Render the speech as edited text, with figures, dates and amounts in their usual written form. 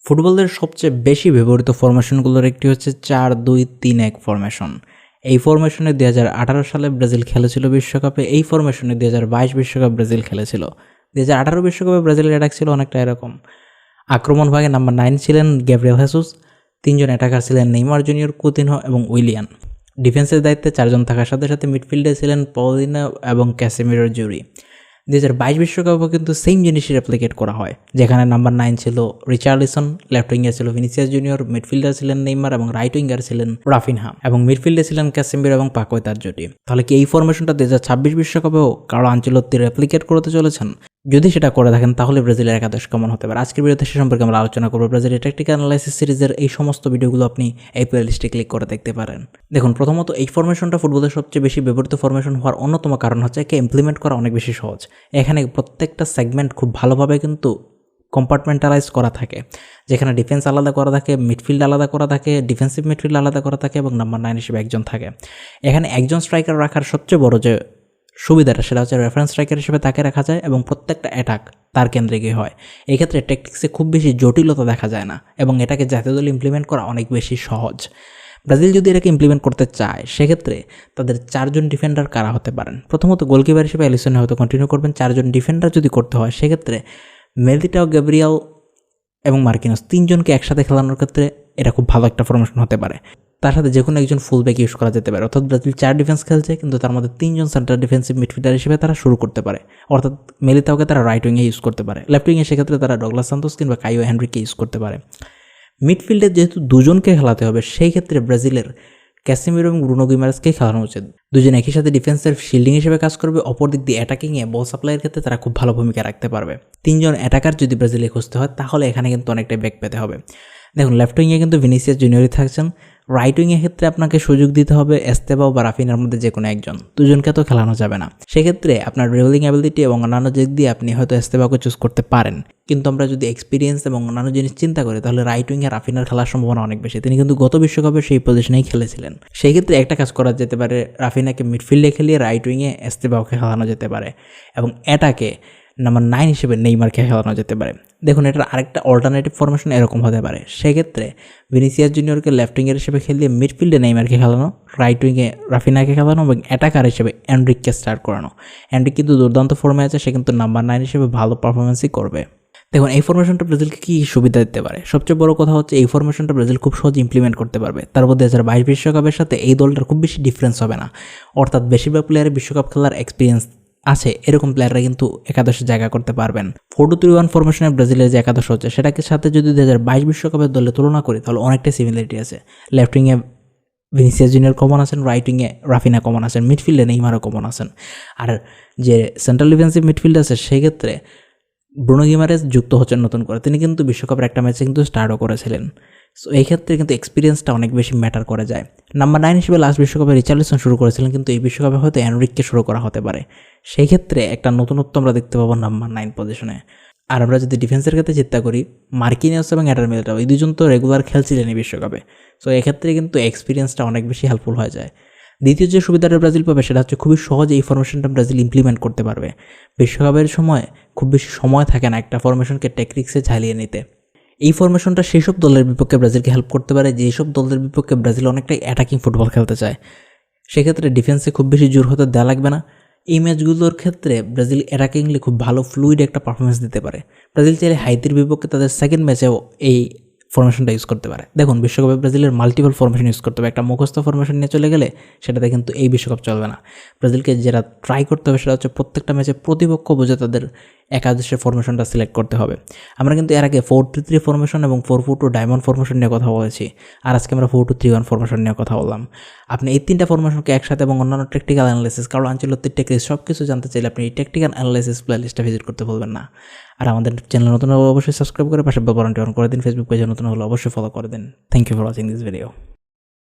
ফুটবলের সবচেয়ে বেশি ব্যবহৃত ফরমেশনগুলোর একটি হচ্ছে 4-2-3-1 ফরমেশন। এই ফরমেশনে 2018 সালে ব্রাজিল খেলেছিল বিশ্বকাপে। এই ফরমেশনে 2022 বিশ্বকাপ ব্রাজিল খেলেছিল। 2018 বিশ্বকাপে ব্রাজিলের অ্যাটাক ছিল অনেকটা এরকম। আক্রমণ ভাগে নাম্বার 9 ছিলেন গ্যাব্রিয়েল হেসুস, 3 জন অ্যাটাকার ছিলেন নেইমার জুনিয়র, কুতিনহো এবং উইলিয়ান। ডিফেন্সের দায়িত্বে 4 জন থাকার সাথে সাথে মিডফিল্ডে ছিলেন পলিনা এবং ক্যাসেমিরোর জুরি। 2022 বিশ্বকাপও কিন্তু সেম জিনিসই রেপ্লিকেট করা হয়, যেখানে নাম্বার 9 ছিল রিচার্লিসন, লেফট উইঙ্গার ছিল ভিনিসিয়াস জুনিয়র, মিডফিল্ডার ছিলেন নেইমার এবং রাইট উইঙ্গার ছিলেন রাফিনহা এবং মিডফিল্ডে ছিলেন ক্যাসেমিরো এবং পাকোয়েতার জুটি। তাহলে কি এই ফরমেশনটা 2026 বিশ্বকাপেও কার্লো আনচেলত্তি রেপ্লিকেট করতে চলেছেন? যদি সেটা করে থাকেন তাহলে ব্রাজিলের একাদশ কেমন হতে পারে? আজকের ভিডিওতে সে সম্পর্কে আমরা আলোচনা করব। ব্রাজিলের ট্যাকটিক্যাল অ্যানালাইসিস সিরিজের এই সমস্ত ভিডিওগুলো আপনি এই প্লেলিস্টে ক্লিক করে দেখতে পারেন। দেখুন, প্রথমত এই ফরমেশনটা ফুটবলের সবচেয়ে বেশি ব্যবহৃত ফরমেশন হওয়ার অন্যতম কারণ হচ্ছে একে ইমপ্লিমেন্ট করা অনেক বেশি সহজ। এখানে প্রত্যেকটা সেগমেন্ট খুব ভালোভাবে কিন্তু কম্পার্টমেন্টালাইজ করা থাকে, যেখানে ডিফেন্স আলাদা করা থাকে, মিডফিল্ড আলাদা করা থাকে, ডিফেন্সিভ মিডফিল্ড আলাদা করা থাকে এবং নাম্বার 9 হিসেবে একজন থাকে। এখানে একজন স্ট্রাইকার রাখার সবচেয়ে বড় যে সুবিধাটা সেটা হচ্ছে রেফারেন্স স্ট্রাইকার হিসেবে তাকে রাখা যায় এবং প্রত্যেকটা অ্যাটাক তার কেন্দ্রে গিয়ে হয়। এই ক্ষেত্রে ট্যাকটিক্সে খুব বেশি জটিলতা দেখা যায় না এবং এটাকে জাতীয় দলে ইমপ্লিমেন্ট করা অনেক বেশি সহজ। ব্রাজিল যদি এটাকে ইমপ্লিমেন্ট করতে চায় সেক্ষেত্রে তাদের 4 জন ডিফেন্ডার কারা হতে পারেন? প্রথমত গোলকিপার হিসেবে অ্যালিসনে হয়তো কন্টিনিউ করবেন। 4 জন ডিফেন্ডার যদি করতে হয় সেক্ষেত্রে মেলিটাও, গ্যাব্রিয়েল এবং মার্কিনোস 3 জনকে একসাথে খেলানোর ক্ষেত্রে এটা খুব ভালো একটা ফরমেশন হতে পারে। তার সাথে যে কোনো একজন ফুল ব্যাক ইউজ করা যেতে পারে। অর্থাৎ ব্রাজিল 4 ডিফেন্স খেলছে কিন্তু তার মধ্যে 3 জন সেন্টার ডিফেন্সিভ মিডফিল্ডার হিসেবে তারা শুরু করতে পারে। অর্থাৎ মেলিতাওকে তারা রাইট উইংয়ে ইউজ করতে পারে, লেফট উইংয়ে সেক্ষেত্রে তারা ডগলাস সান্তোস কিংবা কাইও হেনরিকে ইউজ করতে পারে। মিডফিল্ডে যেহেতু 2 জনকে খেলাতে হবে সেই ক্ষেত্রে ব্রাজিলের ক্যাসেমিরো এবং ব্রুনো গিমারেসকে খেলানো উচিত। 2 জন একই সাথে ডিফেন্সের শিল্ডিং হিসেবে কাজ করবে, অপর দিক দিয়ে অ্যাটাকিংয়ে বল সাপ্লাইয়ের ক্ষেত্রে তারা খুব ভালো ভূমিকা রাখতে পারবে। 3 জন অ্যাটাকার যদি ব্রাজিলে খুঁজতে হয় তাহলে এখানে কিন্তু অনেকটাই ব্যাক পেতে হবে। দেখুন, লেফট উইংয়ে কিন্তু ভিনিসিয়াস জুনিয়রই থাকছেন। রাইট উইংয়ের ক্ষেত্রে আপনাকে সুযোগ দিতে হবে এস্তেবাও বা রাফিনার মধ্যে যে কোনো একজন, 2 জনকে তো খেলানো যাবে না। সেক্ষেত্রে আপনার ড্রিবলিং অ্যাবিলিটি এবং অন্যান্য দিক দিয়ে আপনি হয়তো এস্তেবাওকে চুজ করতে পারেন, কিন্তু আমরা যদি এক্সপিরিয়েন্স এবং অন্যান্য জিনিস চিন্তা করি তাহলে রাইট উইংয়ে রাফিনার খেলার সম্ভাবনা অনেক বেশি। তিনি কিন্তু গত বিশ্বকাপে সেই পজিশনেই খেলেছিলেন। সেই ক্ষেত্রে একটা কাজ করা যেতে পারে, রাফিনাকে মিডফিল্ডে খেলিয়ে রাইট উইংয়ে এস্তেবাওকে খেলানো যেতে পারে এবং এটাকে নাম্বার 9 হিসেবে নেইমারকে খেলানো যেতে পারে। দেখুন, এটার আরেকটা অল্টারনেটিভ ফরমেশন এরকম হতে পারে। সেক্ষেত্রে ভিনিসিয়াস জুনিয়রকে লেফট উইংয়ের হিসেবে খেলিয়ে মিডফিল্ডে নেইমারকে খেলানো, রাইট উইংয়ে রাফিনাকে খেলানো এবং অ্যাটাকার হিসেবে এনরিককে স্টার্ট করানো। এনরিক কিন্তু দুর্দান্ত ফর্মে আছে, সে কিন্তু নাম্বার 9 হিসেবে ভালো পারফরমেন্সই করবে। দেখুন, এই ফরমেশনটা ব্রাজিলকে কী সুবিধা দিতে পারে? সবচেয়ে বড় কথা হচ্ছে এই ফরমেশনটা ব্রাজিল খুব সহজে ইমপ্লিমেন্ট করতে পারবে। তারপর 2022 বিশ্বকাপের সাথে এই দলটার খুব বেশি ডিফারেন্স হবে না। অর্থাৎ বেশিরভাগ প্লেয়ারের বিশ্বকাপ খেলার এক্সপিরিয়েন্স আছে, এরকম প্লেয়াররা কিন্তু একাদশে জায়গা করতে পারবেন। 4-2-3-1 ফরমেশনে ব্রাজিলের যে একাদশ হচ্ছে সেটাকে সাথে যদি 2022 বিশ্বকাপের দলে তুলনা করি তাহলে অনেকটাই সিমিলারিটি আছে। লেফট উইংয়ে ভিনিসিয়াস জুনিয়র কমন আছেন, রাইট উইংয়ে রাফিনা কমন আছেন, মিডফিল্ডে নেইমারও কমন আছেন। আর যে সেন্ট্রাল ডিফেন্সিভ মিডফিল্ড আছে সেক্ষেত্রে ব্রুনো গিমারেস যুক্ত হচ্ছেন নতুন করে। তিনি কিন্তু বিশ্বকাপের একটা ম্যাচে কিন্তু স্টার্টও করেছিলেন। সো এই ক্ষেত্রে কিন্তু এক্সপিরিয়েন্সটা অনেক বেশি ম্যাটার করে যায়। নাম্বার 9 হিসেবে লাস্ট বিশ্বকাপে রিচার্লিসন শুরু করেছিলেন, কিন্তু এই বিশ্বকাপে হয়তো এনরিককে শুরু করা হতে পারে। সেই ক্ষেত্রে একটা নতুনত্ব আমরা দেখতে পাবো নাম্বার 9 পজিশনে। আর আমরা যদি ডিফেন্সের ক্ষেত্রে চিন্তা করি, মার্কিনিয়াস এবং এডার মিলিটাও এই 2 জন তো রেগুলার খেলছিলেন এই বিশ্বকাপে। সো এক্ষেত্রে কিন্তু এক্সপিরিয়েন্সটা অনেক বেশি হেল্পফুল হয়ে যায়। দ্বিতীয় যে সুবিধাটা ব্রাজিল পাবে সেটা হচ্ছে খুবই সহজে এই ফরমেশনটা ব্রাজিল ইমপ্লিমেন্ট করতে পারবে। বিশ্বকাপের সময় খুব বেশি সময় থাকে না একটা ফরমেশনকে ট্যাকটিক্সে ঝালিয়ে নিতে। এই ফরমেশনটা সেই সব দলের বিপক্ষে ব্রাজিলকে হেল্প করতে পারে যেসব দলের বিপক্ষে ব্রাজিল অনেকটাই অ্যাটাকিং ফুটবল খেলতে চায়। সেক্ষেত্রে ডিফেন্সে খুব বেশি জোর হতে দেওয়া লাগবে না। এই ম্যাচগুলোর ক্ষেত্রে ব্রাজিল অ্যাটাকিংলি খুব ভালো ফ্লুইড একটা পারফরমেন্স দিতে পারে। ব্রাজিল চাইলে হাইতির বিপক্ষে তাদের সেকেন্ড ম্যাচেও এই ফরমেশনটা ইউজ করতে পারে। দেখুন, বিশ্বকাপে ব্রাজিলের মাল্টিপল ফরমেশন ইউজ করতে হবে। একটা মুখস্থ ফরমেশন নিয়ে চলে গেলে সেটাতে কিন্তু এই বিশ্বকাপ চলবে না। ব্রাজিলকে যেটা ট্রাই করতে হবে সেটা হচ্ছে প্রত্যেকটা ম্যাচে প্রতিপক্ষ বুঝে তাদের একাদশের ফরমেশনটা সিলেক্ট করতে হবে। আমরা কিন্তু এর আগে 4-3-3 ফরমেশন এবং 4-4-2 ডায়মন্ড ফরমেশন নিয়ে কথা বলেছি, আর আজকে আমরা 4-2-3-1 ফরমেশন নিয়ে কথা বললাম। আপনি এই 3টা ফরমেশনকে একসাথে এবং অন্যান্য ট্যাকটিক্যাল অ্যানালাইসিস, কারণ আনচেলত্তির ট্যাকটিক্স সব কিছু জানতে চাইলে আপনি এই ট্যাকটিক্যাল অ্যানালাইসিস প্লেলিস্টটা ভিজিট করতে ভুলবেন না। আর আমাদের চ্যানেল নতুন হলে অবশ্যই সাবস্ক্রাইব করে পাশে বেল বাটনটি অন করে দিন। ফেসবুক পেজে নতুন হলে অবশ্যই ফলো করে দিন। Thank you for watching this video.